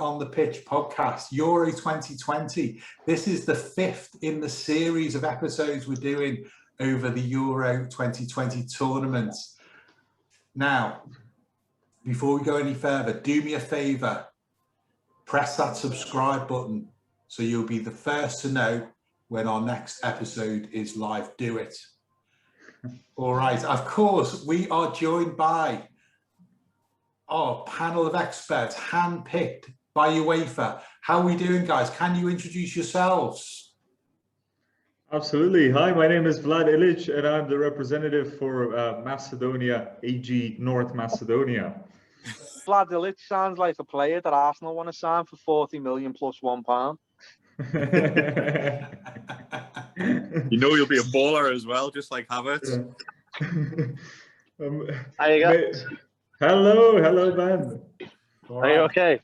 on the Pitch podcast, Euro 2020. This is the 5th in the series of episodes we're doing over the Euro 2020 tournament. Now, before we go any further, do me a favour, press that subscribe button so you'll be the first to know when our next episode is live. Do it. All right. Of course, we are joined by our panel of experts, handpicked by UEFA. How are we doing, guys? Can you introduce yourselves? Absolutely. Hi, my name is Vlad Ilich, and I'm the representative for Macedonia, AG North Macedonia. Vlad Ilich sounds like a player that Arsenal want to sign for 40 million plus £1. You know you'll be a baller as well, just like Havertz. How you go? Hello, Ben. Are you okay?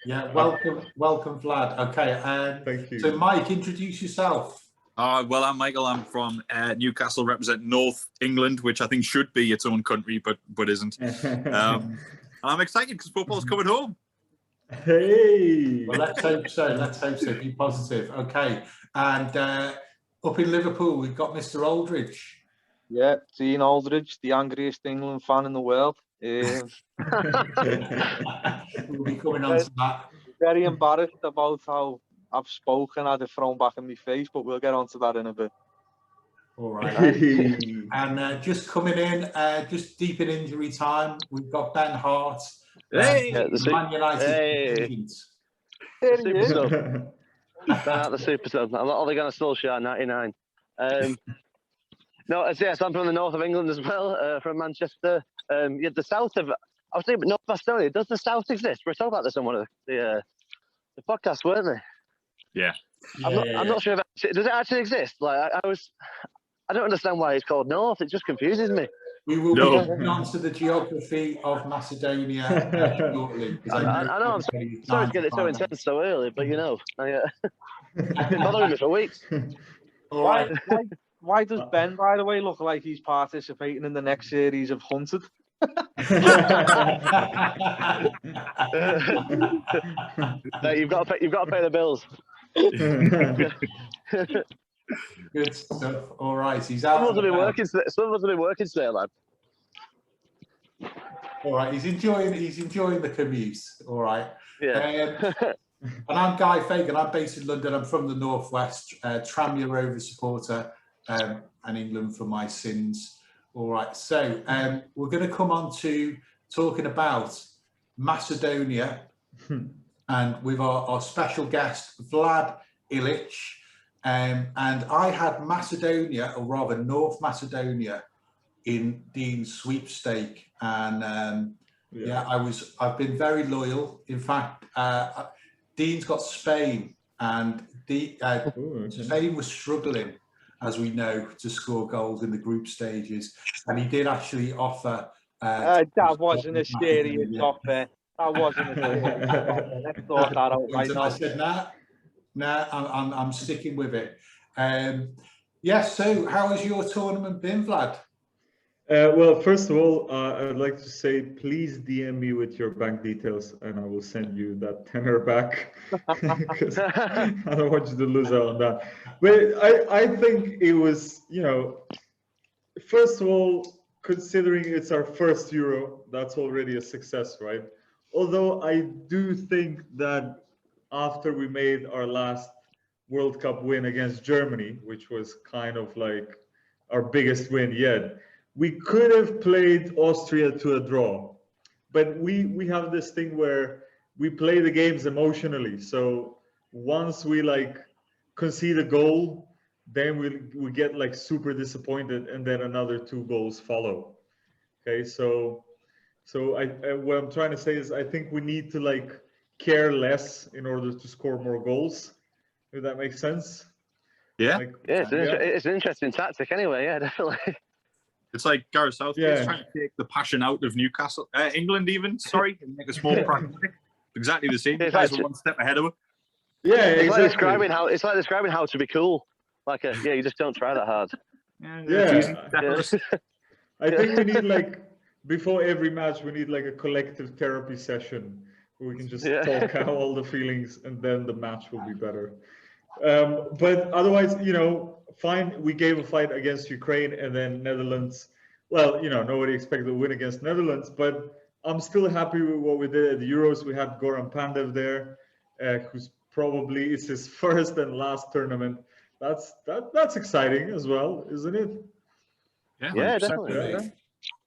Yeah, welcome, Vlad. Okay, thank you. So Mike, introduce yourself. Well, I'm Michael. I'm from Newcastle, represent North England, which I think should be its own country, but isn't. And I'm excited because football's coming home. Hey! Well, let's hope so. Let's hope so. Be positive. Okay. And up in Liverpool, we've got Mr. Aldridge. Yeah, Dean Aldridge, the angriest England fan in the world. We'll be coming on to that. Very embarrassed about how I've spoken, had it thrown back in my face, but we'll get on to that in a bit. All right. And just coming in, just deep in injury time, we've got Ben Hart. Hey! Man United. Hey. Super sub. Ben out the super sub. I'm not only going to Solskjaer 99. No, yes, I'm from the north of England as well, from Manchester. The south of, I was thinking, North Macedonia. Does the south exist? We were talking about this on one of the podcasts, weren't they? Yeah. I'm not sure if does it actually exist. Like I don't understand why it's called North. It just confuses me. We will be going on to the geography of Macedonia shortly. I know. I'm sorry to get it so intense so early, but you know, I've been bothering me for weeks. Why does Ben, by the way, look like he's participating in the next series of Hunted? You've got to pay the bills. Good stuff. All right, he's out. Some of us have been working today, lad. All right, he's enjoying the commute. All right. Yeah. And I'm Guy Fagan. I'm based in London. I'm from the Northwest. Tranmere Rovers supporter, and England for my sins. All right. So we're going to come on to talking about Macedonia, and with our special guest Vlad Ilich. And I had Macedonia, or rather North Macedonia, in Dean's sweepstake, and I've been very loyal. In fact, Dean's got Spain, and Spain was struggling, as we know, to score goals in the group stages, and he did actually offer. That wasn't a serious offer. That wasn't a serious offer. Let's sort that out right now. I said, nah, I'm sticking with it. So how has your tournament been, Vlad? Well, first of all, I'd like to say, please DM me with your bank details, and I will send you that tenner back. Because I don't want you to lose out on that. But I think it was, first of all, considering it's our first Euro, that's already a success, right? Although I do think that after we made our last World Cup win against Germany, which was kind of like our biggest win yet, we could have played Austria to a draw. But we have this thing where we play the games emotionally. So once we concede a goal, then we get super disappointed, and then another 2 goals follow. Okay, so what I'm trying to say is I think we need to care less in order to score more goals, if that makes sense. Yeah. It's an interesting tactic anyway. Yeah, definitely. It's like Gareth Southgate's trying to take the passion out of Newcastle, England even, and make us more pragmatic. Exactly the same. You guys are one step ahead of it. Yeah, it's exactly. like describing how to be cool. You just don't try that hard. I think we need before every match we need a collective therapy session We can just talk out all the feelings, and then the match will be better. But otherwise, fine. We gave a fight against Ukraine, and then Netherlands. Well, nobody expected to win against Netherlands, but I'm still happy with what we did at the Euros. We had Goran Pandev there, who's probably it's his first and last tournament. That's exciting as well, isn't it? Yeah, definitely. Yeah.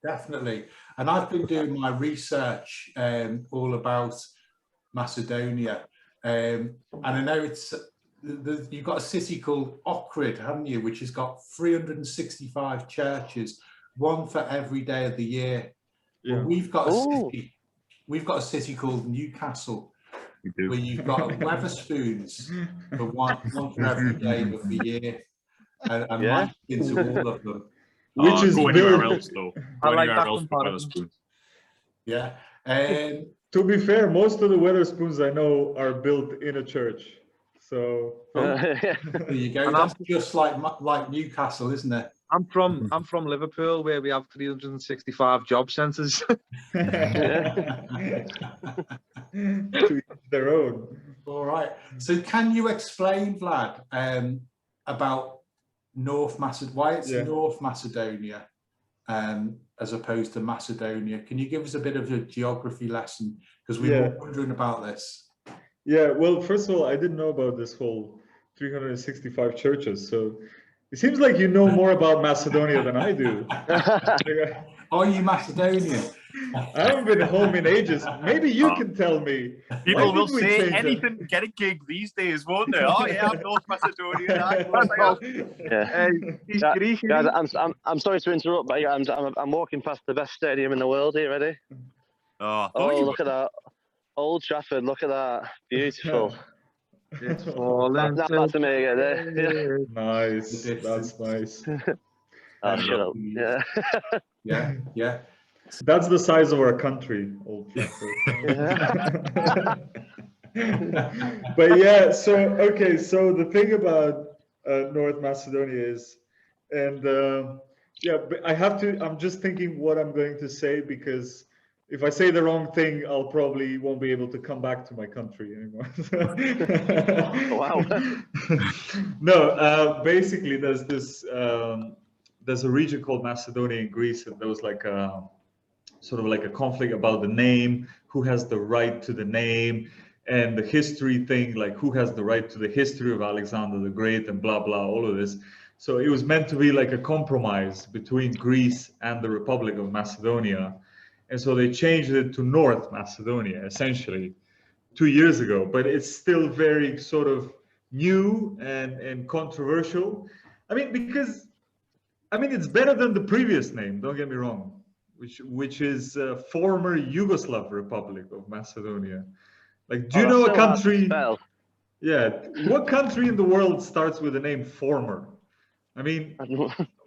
Definitely. And I've been doing my research all about Macedonia. And I know you've got a city called Ohrid, haven't you, which has got 365 churches, one for every day of the year. Yeah. Well, we've got a city called Newcastle, where you've got Wetherspoons for one for every day of the year. And Mike's into all of them. Which is go anywhere else though. I like Anywhere that else for comparison. Wetherspoons. Yeah. To be fair, most of the Wetherspoons I know are built in a church. So there you go. That's just like Newcastle, isn't it? I'm from Liverpool, where we have 365 job centres. to each their own. All right. So can you explain, Vlad, about why it's North Macedonia as opposed to Macedonia? Can you give us a bit of a geography lesson? Because we were wondering about this. Yeah, well, first of all, I didn't know about this whole 365 churches. So it seems like you know more about Macedonia than I do. Are you Macedonian? I haven't been home in ages. Maybe you can tell me. People will say anything to get a gig these days, won't they? Oh yeah, I'm North Macedonia. He's Greek. Guys, I'm sorry to interrupt, but I'm walking past the best stadium in the world. Are you ready? Oh, Look at that. Old Trafford, look at that. Beautiful. It's falling. That's amazing. Yeah. Nice. That's nice. Oh, shut up. Yeah. Yeah. That's the size of our country, Old Trafford. But yeah, so the thing about North Macedonia is, and but I'm just thinking what I'm going to say, because if I say the wrong thing, I'll probably won't be able to come back to my country anymore. Wow. No, basically there's this, there's a region called Macedonia in Greece, and there was like a sort of like a conflict about the name, who has the right to the name, and the history thing, like who has the right to the history of Alexander the Great, and blah, blah, all of this. So it was meant to be like a compromise between Greece and the Republic of Macedonia. And so they changed it to North Macedonia, essentially, 2 years ago. But it's still very sort of new and controversial. I mean, because, it's better than the previous name, don't get me wrong, which is former Yugoslav Republic of Macedonia. Like, do you know a country? Yeah, what country in the world starts with the name former? I mean,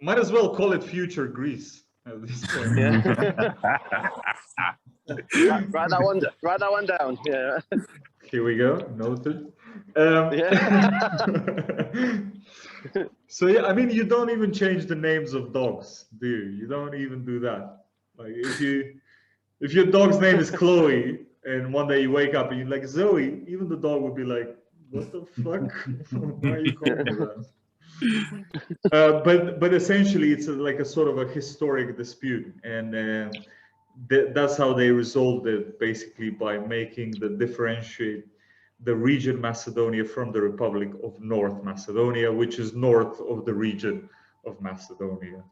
might as well call it future Greece at this point. Yeah. write that one down. Yeah. Here we go. Noted. So yeah, you don't even change the names of dogs, do you? You don't even do that. Like if your dog's name is Chloe, and one day you wake up and you're like Zoe, even the dog would be like, "What the fuck? Why are you calling me that?" But essentially, it's like a sort of a historic dispute, and that's how they resolved it, basically by making differentiate the region Macedonia from the Republic of North Macedonia, which is north of the region of Macedonia.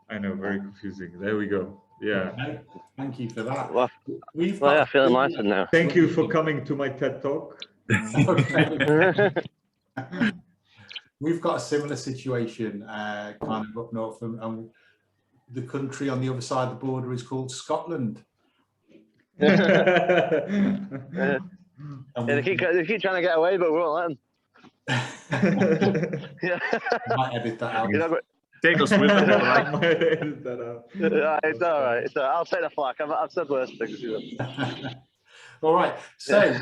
I know, very confusing. There we go. Yeah. Okay. Thank you for that. Well, I feel enlightened now. Thank you for coming to my TED Talk. We've got a similar situation kind of up north, and the country on the other side of the border is called Scotland. They keep trying to get away, but we won't let them. Might edit that out. Take us with them. It's all right. I'll take the flak. I've said worse things. All right. So,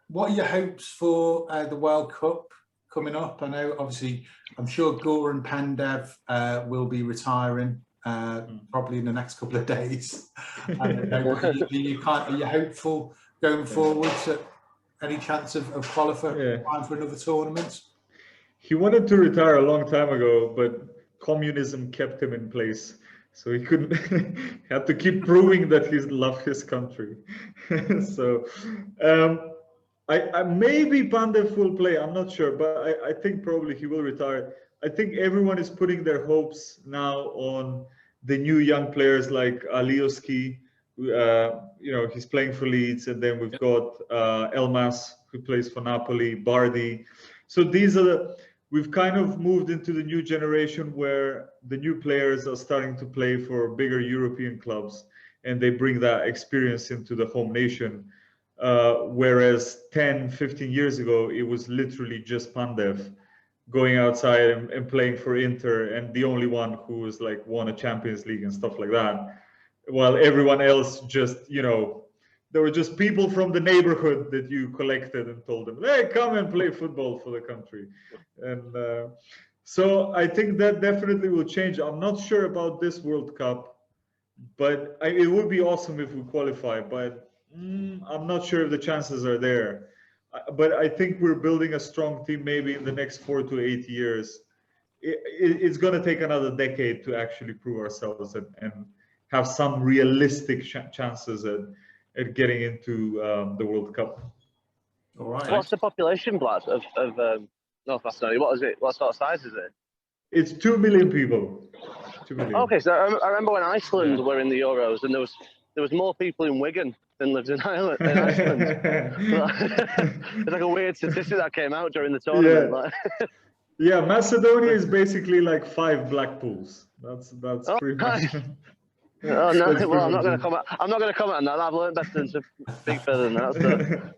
what are your hopes for the World Cup coming up? I know, obviously, I'm sure Goran Pandev will be retiring probably in the next couple of days. Are you hopeful going forward? Any chance of qualifying for another tournament? He wanted to retire a long time ago, but communism kept him in place. So he couldn't, he had to keep proving that he loved his country. So I maybe Pandev will play, I'm not sure, but I think probably he will retire. I think everyone is putting their hopes now on the new young players like Alioski. You know, he's playing for Leeds, and then we've got Elmas, who plays for Napoli, Bardi. So these are we've kind of moved into the new generation where the new players are starting to play for bigger European clubs, and they bring that experience into the home nation. Whereas 10, 15 years ago, it was literally just Pandev going outside and playing for Inter, and the only one who was like won a Champions League and stuff like that. While everyone else just, you know, there were just people from the neighborhood that you collected and told them, hey, come and play football for the country. And so I think that definitely will change. I'm not sure about this World Cup, but it would be awesome if we qualify, but I'm not sure if the chances are there. But I think we're building a strong team maybe in the next 4 to 8 years. It's going to take another decade to actually prove ourselves and have some realistic chances at getting into the World Cup. All right. What's the population, Vlad, of North Macedonia? What is it? What sort of size is it? It's 2 million people. 2 million. Okay, so I remember when Iceland were in the Euros, and there was more people in Wigan than lived in Iceland. It's like a weird statistic that came out during the tournament. Yeah, Macedonia is basically like 5 Blackpools. That's pretty much. Oh no! Well, I'm not going to comment. I'm not going to comment on that. I've learned better than to speak further than that.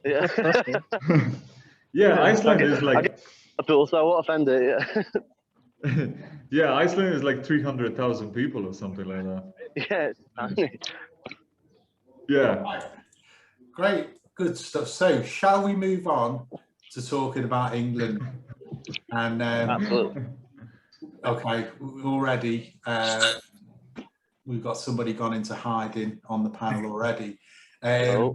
So, yeah, Iceland is like. So I won't offend it. Yeah. Yeah, Iceland is like 300,000 people or something like that. Yeah, it's tiny. Yeah. Right. Great, good stuff. So, shall we move on to talking about England? And Absolutely. okay, already. We've got somebody gone into hiding on the panel already. Why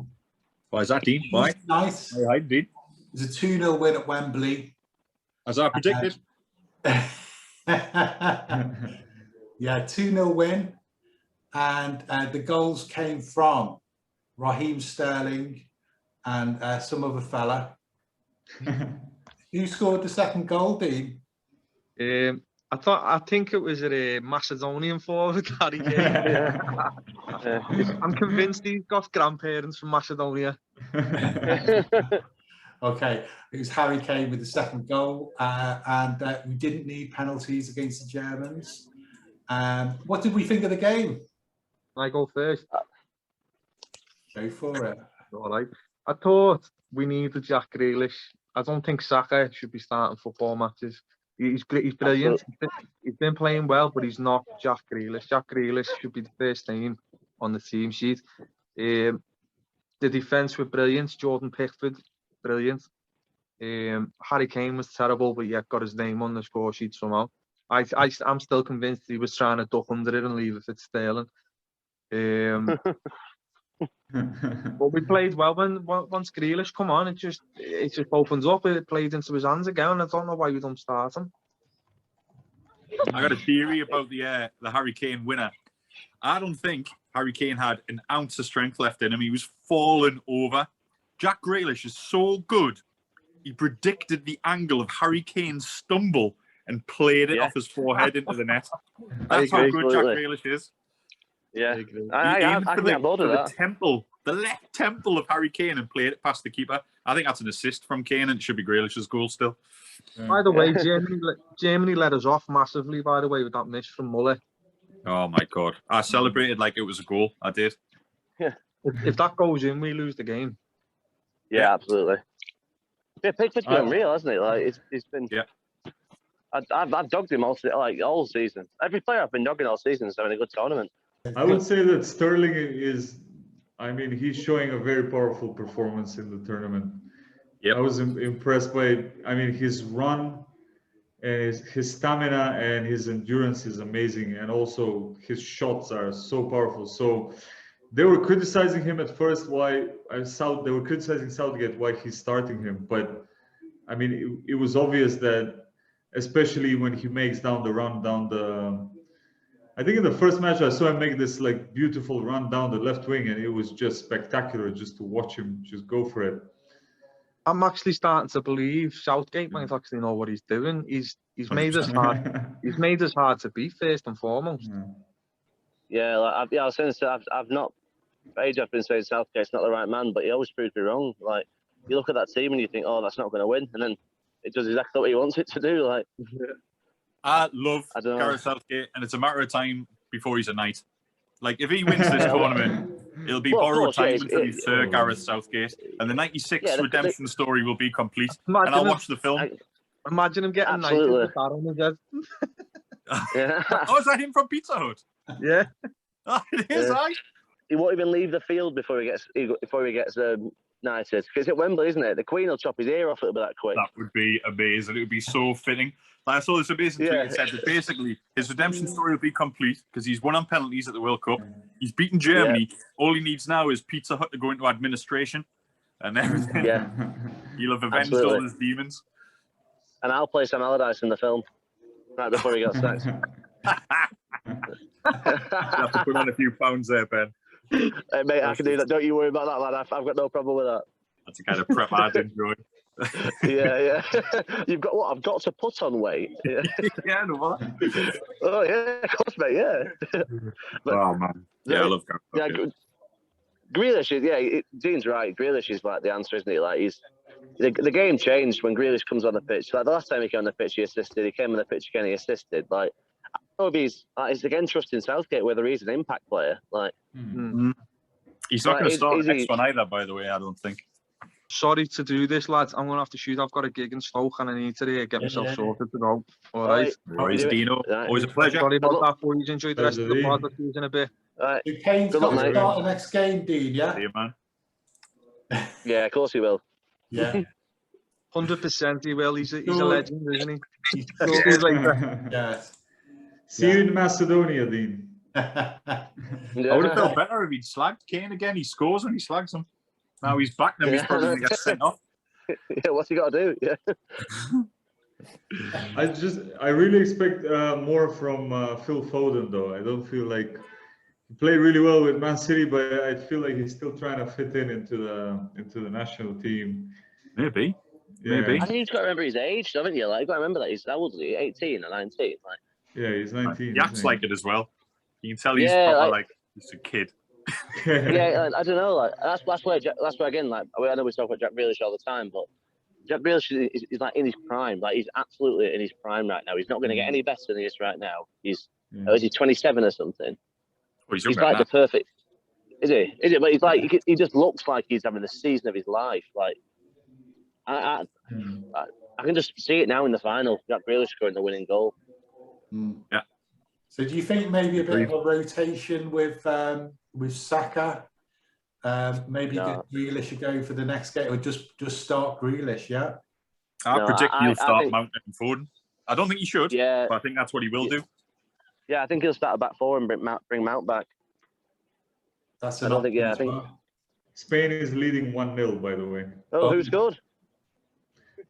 is that, Dean? Why? Nice. I did. There's a 2-0 win at Wembley. As I predicted. Yeah, 2-0 win. And the goals came from Raheem Sterling and some other fella. Who scored the second goal, Dean? I think it was a Macedonian forward, Harry Kane. I'm convinced he's got grandparents from Macedonia. Okay, it was Harry Kane with the second goal, and we didn't need penalties against the Germans. What did we think of the game? Can I go first? Go for it. All right. I thought we needed Jack Grealish. I don't think Saka should be starting football matches. He's great. He's brilliant. He's been playing well, but he's not Jack Grealish. Jack Grealish should be the first name on the team sheet. The defence were brilliant. Jordan Pickford, brilliant. Harry Kane was terrible, but yet got his name on the score sheet somehow. I'm still convinced he was trying to duck under it and leave it at Sterling. But we played well once Grealish come on. It just opens up. It played into his hands again. I don't know why we don't start him. I got a theory about the Harry Kane winner. I don't think Harry Kane had an ounce of strength left in him. He was falling over. Jack Grealish is so good. He predicted the angle of Harry Kane's stumble and played it off his forehead into the net. That's how good Jack Grealish is. Yeah, I think I'm bored of that. The left temple of Harry Kane and played it past the keeper. I think that's an assist from Kane, and it should be Grealish's goal still. By the way, Germany let us off massively, by the way, with that miss from Muller. Oh, my God. I celebrated like it was a goal. I did. Yeah. If that goes in, we lose the game. Yeah, absolutely. Yeah, Pickford's been unreal, hasn't he? Like, he's been... Yeah. I've dogged him all season. Every player I've been dogging all season is having a good tournament. I would say that Sterling is, I mean, he's showing a very powerful performance in the tournament. Yep. I was impressed by, I mean, his run and his stamina and his endurance is amazing. And also his shots are so powerful. So they were criticizing him at first. They were criticizing Southgate why he's starting him, but I mean, it was obvious that, especially when he makes down the. I think in the first match I saw him make this like beautiful run down the left wing, and it was just spectacular just to watch him just go for it. I'm actually starting to believe Southgate might actually know what he's doing. He's made us hard. He's made us hard to beat first and foremost. Yeah, like, I was saying, I've not. For age I've been saying Southgate's not the right man, but he always proves me wrong. Like, you look at that team and you think, oh, that's not going to win, and then it does exactly what he wants it to do. Like, I love Gareth Southgate, and it's a matter of time before he's a knight. Like, if he wins this tournament, it'll be borrowed time until he's Sir Gareth Southgate, and the '96 redemption story will be complete. And I'll watch the film. Imagine him getting knighted with that on his head. Yeah. Oh, is that him from Pizza Hut? Yeah. Oh, it is, Yeah. He won't even leave the field before he gets knighted. Because it's at Wembley, isn't it? The Queen will chop his ear off. It'll be that quick. That would be amazing. It would be so fitting. Like, I saw this amazing tweet that said that basically his redemption story will be complete because he's won on penalties at the World Cup. He's beaten Germany. Yeah. All he needs now is Pizza Hut to go into administration, and everything. Yeah. He'll have avenged all his demons. And I'll play Sam Allardyce in the film right before he gets sacked. You have to put on a few pounds there, Ben. Hey, mate, I can do that. Don't you worry about that, lad. I've got no problem with that. That's the kind of prep I'd enjoy. Yeah. You've got what? I've got to put on weight. Yeah, yeah, no what? Oh yeah, of course, mate. Yeah. But, oh man, yeah, I love Gareth. Yeah, Grealish is. Yeah, Dean's right. Grealish is like the answer, isn't he? Like the game changed when Grealish comes on the pitch. Like the last time he came on the pitch, he assisted. He came on the pitch again, he assisted. Like, I don't know if he's again trusting Southgate whether he's an impact player. Like, he's not going to start the next one either. By the way, I don't think. Sorry to do this, lads. I'm going to have to shoot. I've got a gig in Stoke and I need to get myself sorted to go. All right. Always, Dino. Always a pleasure. Sorry about that, boys. Enjoy the rest of the pod. I'll see you in a bit. Right. Kane's got to start the next game, Dean, yeah? See you, man. Yeah, of course he will. Yeah. 100% he will. He's a legend, isn't he? He's Yeah. See you in Macedonia, Dean. I would have felt better if he'd slagged Kane again. He scores when he slags him. Now he's back, now he's probably going to get sent off. Yeah, what's he got to do? Yeah. I really expect more from Phil Foden, though. I don't feel like he played really well with Man City, but I feel like he's still trying to fit into the national team. Maybe. I think you've got to remember his age, haven't you? Like, you've got to remember that he's how old is he? 18 or 19? Like. Yeah, he's 19. He acts like it as well. You can tell he's proper, like he's a kid. Yeah, I don't know. Like that's where again, like I know we talk about Jack Grealish all the time, but Jack Grealish is like in his prime. Like he's absolutely in his prime right now. He's not going to get any better than he is right now. Is he 27 or something? Well, he's like the perfect. Is he? Is it? But he's like he just looks like he's having the season of his life. Like I can just see it now in the final. Jack Grealish scoring the winning goal. Yeah. So do you think maybe a bit of a rotation with Saka? Maybe give Grealish a go for the next game, or just start Grealish? Yeah. I predict he'll start Mount and Foden. I don't think he should. Yeah. But I think that's what he will do. Yeah, I think he'll start a back four and bring Mount back. That's I don't think. Yeah, I think Spain is leading 1-0. By the way. Oh, who scored?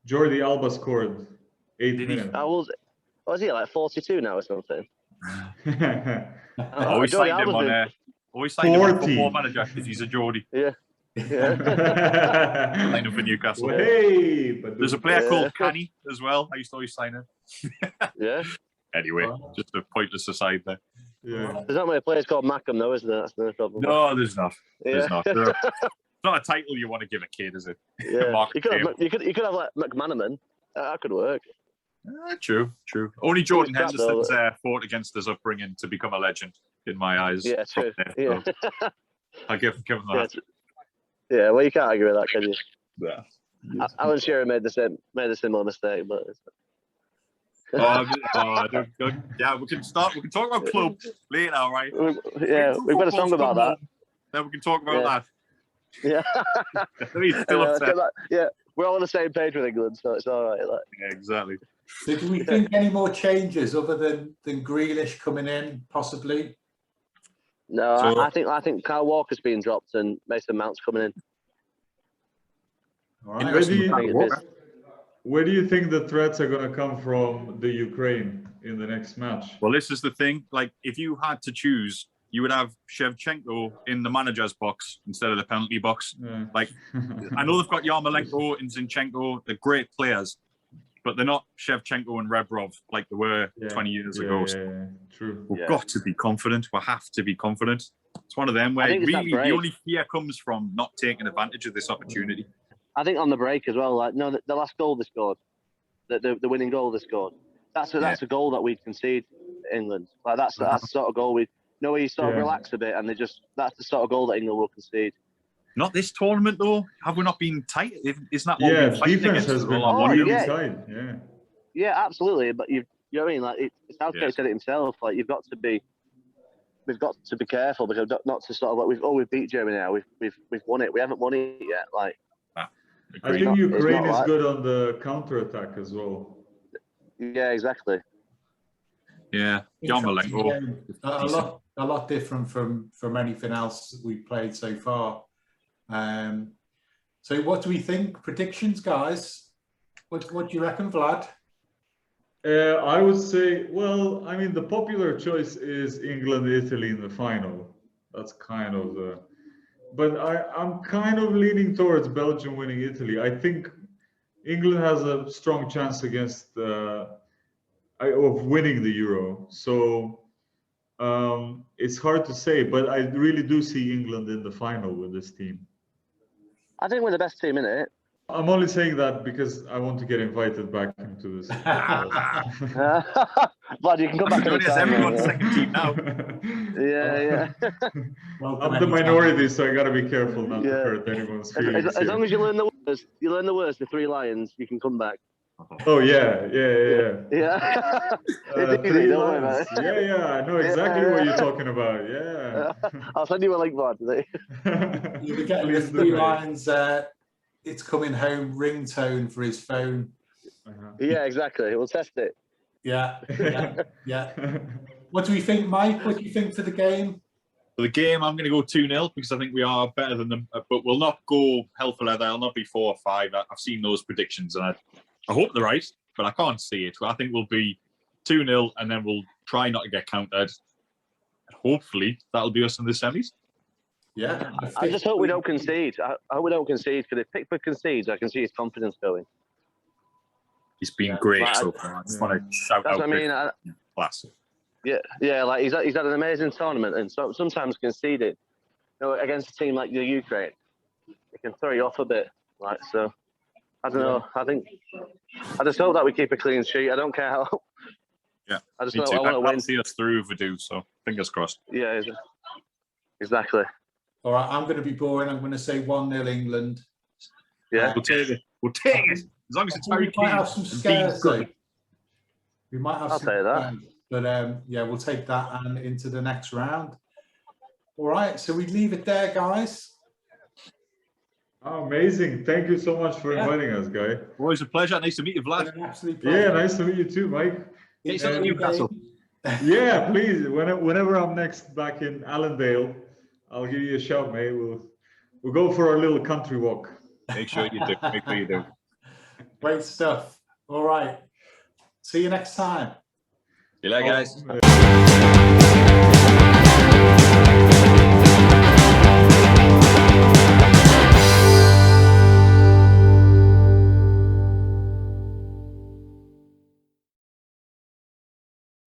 Jordi Alba scored 8 minutes. How old? Was he like 42 now or something? Always signed him on Football Manager because he's a Geordie. Yeah. Signed him for Newcastle. Hey, but there's a player called Canny as well. I used to always sign him. Yeah. Anyway, just a pointless aside there. Yeah. There's not many players called Mackham though, isn't there? That's no problem. No, there's not. There's not. It's not a title you want to give a kid, is it? Yeah. You could have like McManaman. That could work. True. Only Jordan Henderson's fought against his upbringing to become a legend in my eyes. Yeah, true. Yeah. I give him that. Yeah, well, you can't argue with that, can you? Yeah. Alan Shearer made a similar mistake, but. Yeah, we can talk about club later, right? Yeah, we've got a song about that. Then we can talk about that. Yeah. He's still upset. Yeah, we're all on the same page with England, so it's all right. Like. Yeah, exactly. So do we think any more changes other than Grealish coming in, possibly? No, So- I think Kyle Walker's being dropped and Mason Mount's coming in. All right. Interesting. I think it is. Where do you think the threats are going to come from the Ukraine in the next match? Well, this is the thing. Like, if you had to choose, you would have Shevchenko in the manager's box instead of the penalty box. Yeah. Like, I know they've got Yarmolenko and Zinchenko. They're great players, but they're not Shevchenko and Rebrov like they were 20 years ago. So Yeah, true. we've got to be confident. We have to be confident. It's one of them where I think it's that really the break. only fear comes from not taking advantage of this opportunity. I think on the break as well. Like, no, the last goal they scored, the winning goal they scored. That's a goal that we'd concede England. Like that's the sort of goal we. You know, where you sort of relax a bit, and that's the sort of goal that England will concede. Not this tournament, though. Have we not been tight? Isn't that what we've been fighting defense against has us been all on? really yeah. tight. Yeah. Yeah, absolutely. But you know what I mean? Like Southgate said it himself. Like we've got to be careful because not to sort of like we've beat Germany now. We've won it. We haven't won it yet. Like I think Ukraine is good on the counter attack as well. Yeah, exactly. Yeah, Yarmolenko. A lot different from anything else that we've played so far. So what do we think? Predictions, guys? What do you reckon, Vlad? I would say, well, I mean, the popular choice is England, Italy in the final. That's kind of the. But I'm kind of leaning towards Belgium winning Italy. I think England has a strong chance against of winning the Euro. So it's hard to say, but I really do see England in the final with this team. I think we're the best team in it. I'm only saying that because I want to get invited back into this. Vlad, you can come back to the everyone's second team now. Yeah. I'm the minority, so I got to be careful not to hurt anyone's feelings. As long as you learn the words, the three lions, you can come back. Oh yeah. Yeah. Three lines. Yeah, I know exactly what you're talking about. Yeah. I'll send you a link, Vlad. You'll be getting the 3 lines. It's coming home ringtone for his phone. Yeah, exactly. We'll test it. Yeah. What do we think, Mike? What do you think for the game? For the game, I'm going to go 2-0 because I think we are better than them, but we'll not go hell for leather. I'll not be 4 or 5. I've seen those predictions, and I hope they're right, but I can't see it. I think we'll be 2-0, and then we'll try not to get countered. Hopefully, that'll be us in the semis. Yeah. I just hope we don't concede. I hope we don't concede, because if Pickford concedes, I can see his confidence going. He's been great so far. I just want to shout That's out. what I mean. Class. Yeah, like he's had an amazing tournament, and so sometimes conceding, against a team like the Ukraine, it can throw you off a bit. Like so, I don't know. I just hope that we keep a clean sheet. I don't care how. Yeah, I just me know too. I want to win. See us through if we do. So fingers crossed. Yeah, exactly. All right, I'm going to be boring. I'm going to say 1-0 England. Yeah, we'll take it. We'll take it as long as it's very We might have some scares, though. We might have I'll some say that. scares. But yeah, we'll take that and into the next round. All right, so we leave it there, guys. Oh, amazing. Thank you so much for inviting us, Guy. Always a pleasure. Nice to meet you, Vlad. An absolute pleasure. Yeah, nice to meet you too, Mike. Get yourself to Newcastle. Yeah, please. Whenever I'm next back in Allendale, I'll give you a shout, mate. We'll go for our little country walk. Make sure you do. Make sure you do. Great stuff. All right. See you next time. See you later, guys.